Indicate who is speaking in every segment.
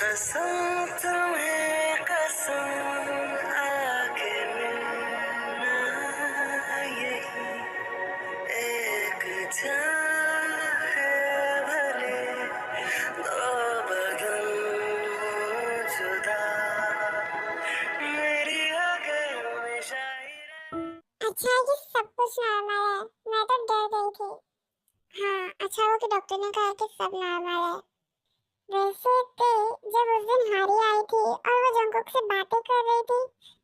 Speaker 1: कसम तुम्हें कसम आके मिलना यही एक जान है भले दो बदन हो जुदा मेरी आंखें में शायरी।
Speaker 2: अच्छा है कि सब कुछ नॉर्मल है। मैं तो डर गई थी। हाँ, अच्छा हुआ कि डॉक्टर ने कहा कि सब नॉर्मल है। वैसे थे, जब उस दिन हारी आई थी और वो जंगकुक से बातें कर रही थी,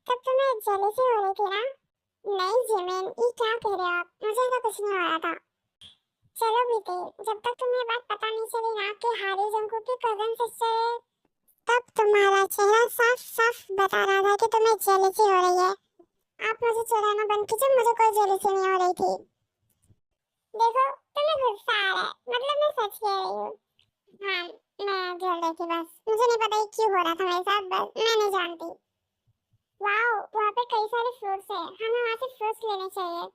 Speaker 2: तब तुम्हें जेलसी हो रही थी ना? नहीं जिमिन, ये क्या कह रहे हो आप? मुझे तो कुछ नहीं हो रहा था। चलो बीते, जब तक तुम्हें बात पता नहीं चली ना कि हारी जंगकुक की कजन सिस्टर है, तब तुम्हारा चेहरा साफ साफ बता रहा था कि तुम्हें जेलसी हो रही है। आप मुझे चिढ़ाना बंद कीजिए, मुझे कोई जेलसी नहीं हो रही थी। देखो, तुम्हें गुस्सा आ रहा है, मतलब मैं सच कह रही हूँ। हाँ, मैं जल रही थी बस। मुझे नहीं पता ये क्यों हो रहा था मेरे साथ, बस मैं नहीं जानती। वाओ, वहाँ पे कई सारे फ्रूट्स हैं, हमें वहाँ से फ्रूट्स लेने चाहिए।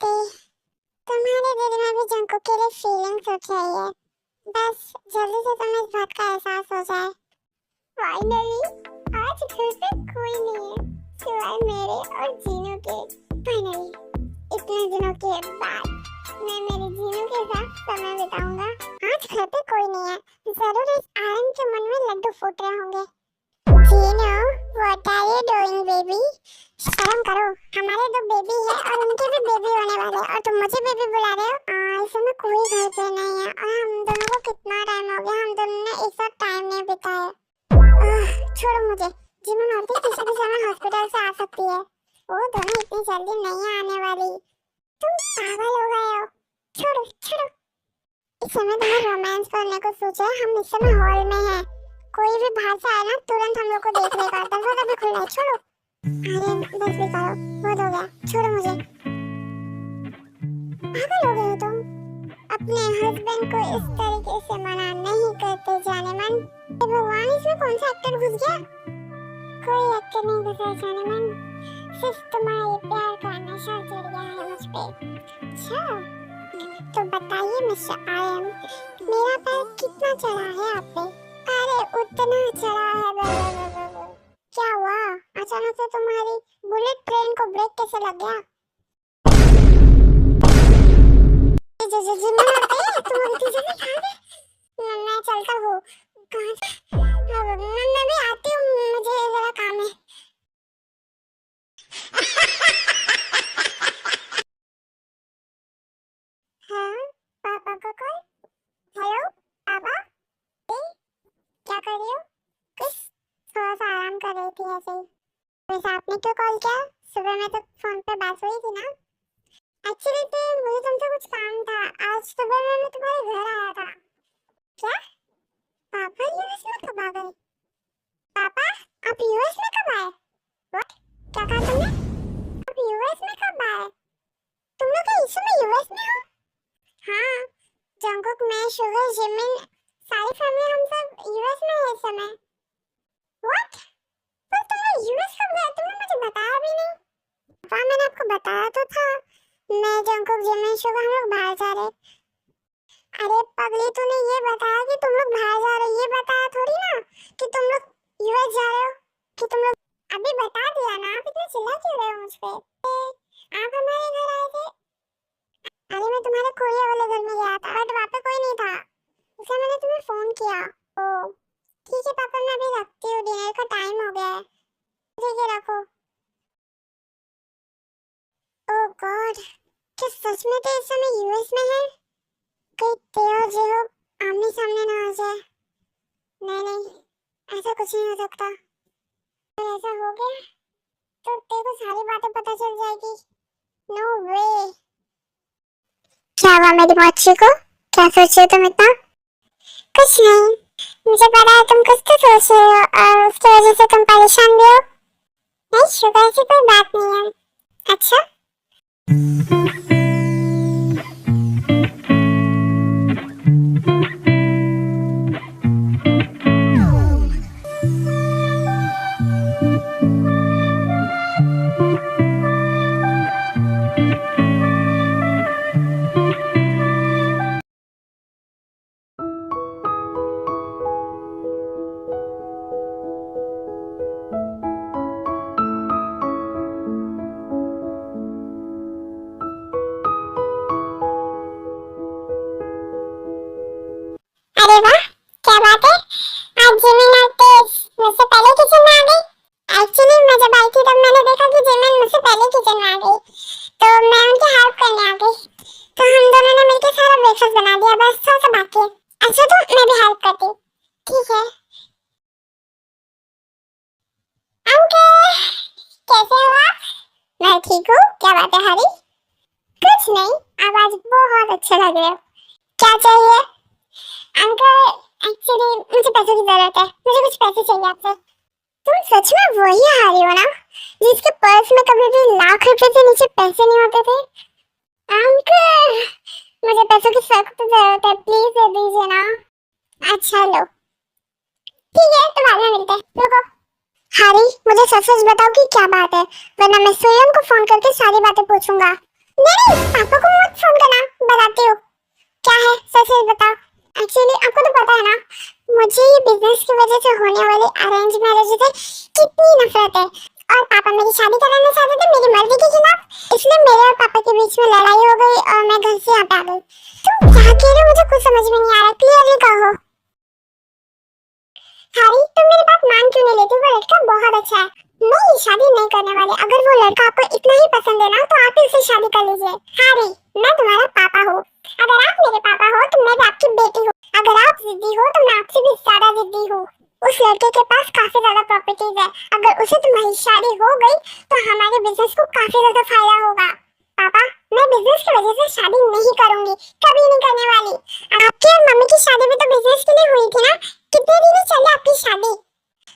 Speaker 2: ते, तुम्हारे दिल में भी जंकू के लिए फीलिंग्स उठ रही है। बस जल्दी से तुम्हें इस बात का एहसास हो जाए। फाइनली, आज घर पे कोई नहीं है सिवाय मेरे और जीनू के। फाइनली, इतने दिनों के बाद मैं मेरे जीनू के साथ समय बिताऊंगा। आज घर पे कोई नहीं है, जरूर इस आयन के मन में लड्डू फूट रहे होंगे। Jeenu, what are you doing baby? शर्म करो, हमारे दो बेबी है और उनके भी बेबी होने वाले हैं और तुम मुझे बेबी बुला रहे हो? इस समय कोई घर पे नहीं है और हम दोनों को कितना टाइम हो गया, हम दोनों ने एक साथ टाइम नहीं बिताया। छोड़ो मुझे। जिमिन और भी किसी भी समय हॉस्पिटल से आ सकती है, वो दोनों इतनी जल्दी नहीं आने वाली। तुम पागल हो गए हो। छोड़ो छोड़ो। इस समय तुम्हें रोमांस करने को सोचा है, हम इस समय हॉल में हैं। कोई भी बाहर से आए ना, तुरंत हम लोग को देख लेगा। दरवाजा भी खुला है, छोड़ो। अरे बस भी करो, बहुत हो गया, छोड़ो मुझे। पागल हो गए हो तुम? अपने हस्बैंड को इस तरीके से मना नहीं करते जाने मन। भगवान, इसमें कौन सा एक्टर घुस गया? कोई एक्टर नहीं घुसा जाने मन, सिर्फ तुम्हारे प्यार का नशा चढ़ गया है मुझ पे। अच्छा, तो बताइए मिस्टर आयन, मेरा पैर कितना चढ़ा है आप पे? अरे उतना चढ़ा है। क्या हुआ? अचानक से तुम्हारी बुलेट ट्रेन को ब्रेक कैसे लग गया? जी मैं आते हैं, तुम अभी किसी ने कहा है? मैं चलता हूँ। कहाँ? मैं भी आती हूँ, मुझे जरा काम है। हाँ, पापा का कॉल। हेलो पापा, क्या कर रही हो? कुछ थोड़ा सा आराम कर रही थी ऐसे ही। वैसे आपने क्यों कॉल किया? सुबह में तो फोन पे बात हुई थी ना? एक्चुअली तो मुझे तुमसे कुछ काम था। आज सुबह में मैं तुम्हारे घर आया था। क्या? पापा यूएस में कब आ गए? पापा, आप यूएस में कब आए? व्हाट? क्या कहा तुमने? आप यूएस में कब आए? तुम लोग क्या इस समय यूएस में हो? हाँ, जंगकुक, मैं, शुगर, जिमिन, सारी फैमिली हम सब यूएस में है इस समय। व्हाट? पर तुम लोग यूएस कब गए? तुमने मुझे बताया भी नहीं। पापा, मैंने आपको बताया तो था, मैं, जंगकुक, जिमिन, शुगर हम लोग बाहर जा रहे। अरे पगली, तूने ये बताया कि तुम लोग बाहर जा रहे हो, ये बताया थोड़ी ना कि तुम लोग यूएस जा रहे हो। कि तुम लोग अभी बता दिया ना, आप इतना चिल्ला क्यों रहे हो मुझ पे? आप हमारे घर आए थे। अरे मैं तुम्हारे खोए वाले घर में गया था, बट वहाँ पे कोई नहीं था, इसलिए मैंने तुम्हें फोन किया। ओ ठीक है पापा, मैं अभी रखती हूँ, डिनर का टाइम हो गया है। ठीक है, रखो। ओह गॉड, क्या सच में तो इस समय यूएस में है? कहीं तेरा जेरो आमने सामने ना आ जाए। नहीं नहीं, ऐसा कुछ नहीं हो सकता। अगर ऐसा हो गया तो तेरे को सारी बातें पता चल जाएगी। नो वे। क्या हुआ मेरी बच्ची को? क्या सोच रहे हो तुम इतना? कुछ नहीं, मुझे पता है तुम कुछ तो सोच रहे हो और उसकी वजह से तुम परेशान भी हो। नहीं शुगर, ऐसी कोई बात नहीं है। अच्छा, थी तब मैंने देखा कि जिमिन मुझसे पहले किचन में आ गई, तो मैं उनकी हेल्प करने आ गई। तो हम दोनों ने मिलकर सारा ब्रेकफास्ट बना दिया, बस थोड़ा सा बाकी है। अच्छा तो मैं भी हेल्प करती। ठीक है अंकल, कैसे हो आप? मैं ठीक हूँ। क्या बात है हरी? कुछ नहीं, आप आज बहुत अच्छे लग रहे हो। क्या चाहिए? अंकल एक्चुअली मुझे पैसों की जरूरत है, मुझे कुछ पैसे चाहिए आपसे। तुम सच में वही हारी हो ना, जिसके पर्स में कभी भी लाख रुपए से नीचे पैसे नहीं होते थे? अंकल मुझे पैसों की सख्त जरूरत है, प्लीज दे दीजिए ना। अच्छा लो, ठीक है तो बाद में मिलते हैं। रुको हारी, मुझे सच सच बताओ कि क्या बात है, वरना मैं सोयम को फोन करके सारी बातें पूछूंगा। नहीं पापा को मत फोन करना, बताती हूँ क्या है, सच सच बताओ। एक्चुअली आपको तो पता है ना, मुझे ये बिजनेस की वजह से होने वाले अरेंज मैरिज से कितनी नफरत है, और पापा मेरी शादी कराना चाहते थे मेरी मर्जी के खिलाफ, इसलिए मेरे और पापा के बीच में लड़ाई हो गई और मैं घर से यहाँ पे आ गई। तुम क्या कह रहे हो मुझे कुछ समझ में नहीं आ रहा, क्लियरली कहो। हारी तुम मेरी बात मान क्यों नहीं लेती? वो लड़का बहुत अच्छा है, मैं ये शादी नहीं करने वाली। अगर वो लड़का आपको इतना ही पसंद है ना तो आप ही उससे शादी कर लीजिए। हारी मैं तुम्हारा पापा हूँ, अगर आप मेरे पापा हो तो मैं भी आपकी बेटी हूँ, अगर आप जिद्दी हो तो मैं आपसे भी ज्यादा जिद्दी हूँ। उस लड़के के पास काफी ज्यादा प्रॉपर्टीज है, अगर उसे तुम्हारी शादी हो गई तो हमारे बिजनेस को काफी ज्यादा फायदा होगा। पापा मैं बिजनेस की वजह से शादी नहीं करूंगी, कभी नहीं करने वाली। आपकी और मम्मी की शादी भी तो बिजनेस के लिए हुई थी ना, कितने दिन ही चली आपकी शादी।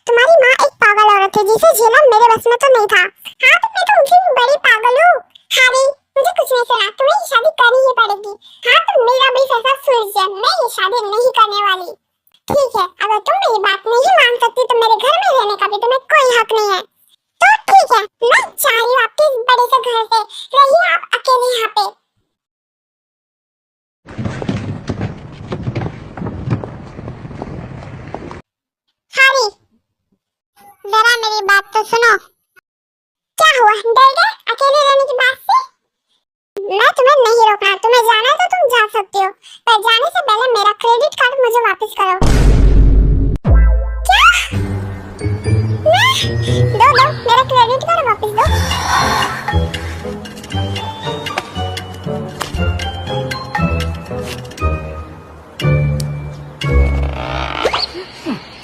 Speaker 2: तुम्हारी माँ एक पागल औरत थी जिसे झेलना मेरे बस में तो नहीं था। हाँ तो मैं तो उनसे भी बड़ी पागल हूँ। हारी मुझे कुछ नहीं सुना, तुम्हें ये शादी करनी ही पड़ेगी। हाँ तो मेरा भी फैसला सुलझ जाए, मैं ये शादी नहीं करने वाली। ठीक है अगर तुम मेरी बात नहीं मान सकती तो मेरे घर में रहने का भी तुम्हें कोई हक नहीं है। तो ठीक है मैं जा रही हूँ आपके इस बड़े से घर से, रहिए आप अकेले यहाँ पे। हारी जरा मेरी बात तो सुनो। क्या हुआ, डर गए अकेले रहने की बात से? मैं तुम्हें नहीं रोकना, तुम्हें जाना है तो तुम जा सकती हो, पर जाने से पहले मेरा क्रेडिट कार्ड मुझे वापस करो। क्या? दो दो मेरा क्रेडिट कार्ड वापस दो।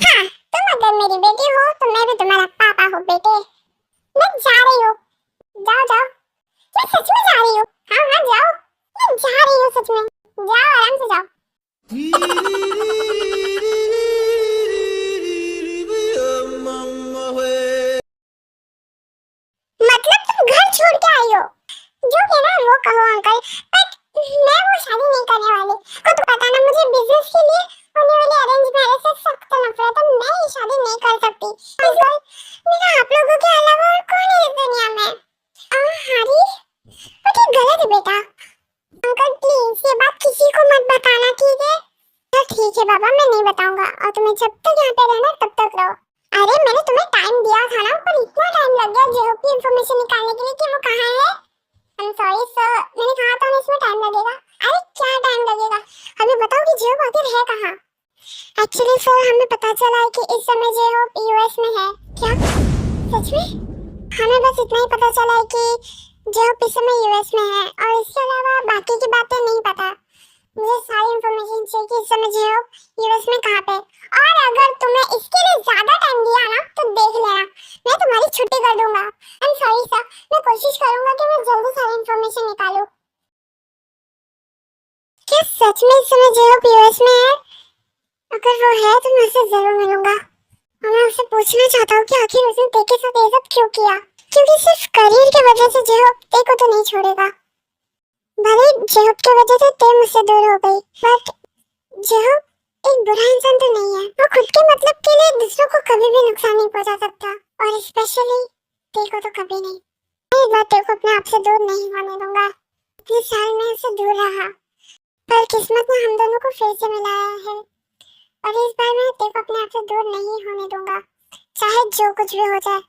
Speaker 2: हाँ तुम अगर मेरी बेटी हो तो मैं भी तुम्हारा पापा हूँ बेटे। मैं जा रही हूँ, जाओ जाओ। मैं सच में जा रही हूँ, हाँ हाँ जाओ, मैं जा रही हूँ सच में, जाओ आराम से जाओ। मतलब तुम घर छोड़ के आई हो? जो कहना वो कहो अंकल, बट मैं वो शादी नहीं करने वाली। को तो पता ना मुझे बिजनेस के लिए होने वाले अरेंज मैरिज से सख्त नफरत है, मैं ये शादी नहीं कर सकती। अंकल मेरा आप लोगों के अलावा और कौन है इस दुनिया में? हारी बट ये गलत है बेटा। अंकल प्लीज ये बात किसी को मत बताना, ठीक है? तो ठीक है बाबा मैं नहीं बताऊंगा, और तुम्हें जब तक यहाँ पे रहना तब तक रहो। अरे मैंने तुम्हें टाइम दिया था ना, पर इतना टाइम लग गया जेहोप की इंफॉर्मेशन निकालने के लिए कि वो कहाँ है। आई एम सॉरी सर, मैंने कहा था ना इसमें टाइम लगेगा। अरे क्या टाइम लगेगा, अभी बताओ कि जेहोप आखिर है कहाँ? एक्चुअली सर हमें पता चला है कि इस समय जेहोप यूएस में है। क्या सच में? हमें बस इतना ही पता चला है कि जेहोप इस समय यूएस में है, और इसके अलावा बाकी की बातें नहीं पता। मुझे सारी इंफॉर्मेशन चाहिए कि इस समय जेहोप यूएस में कहाँ पे, और अगर तुम्हें इसके लिए ज्यादा टाइम दिया ना तो देख लेना मैं तुम्हारी छुट्टी कर दूंगा। आई एम सॉरी सर, मैं कोशिश करूंगा कि मैं जल्दी सारी इंफॉर्मेशन निकालूं। क्या सच में इस समय जेहोप यूएस में है? अगर वो है तो मैं उससे जरूर मिलूंगा, और मैं उससे पूछना चाहता हूँ कि आखिर उसने ते के साथ ये सब क्यों किया, क्योंकि सिर्फ करियर की वजह से जेहोप ते को तो नहीं छोड़ेगा। भले जेहोप की वजह से ते मुझसे दूर हो गई, बट जेहोप एक बुरा इंसान तो नहीं है। वो खुद के मतलब के लिए दूसरों को कभी भी नुकसान नहीं पहुंचा सकता, और स्पेशली ते को तो कभी नहीं। मैं इस बात को अपने आप से दूर नहीं होने दूंगा। इतने साल में उससे दूर रहा, पर किस्मत ने हम दोनों को फिर से मिलाया है, और इस बार मैं ते को अपने आप से दूर नहीं होने दूंगा, चाहे जो कुछ भी हो जाए।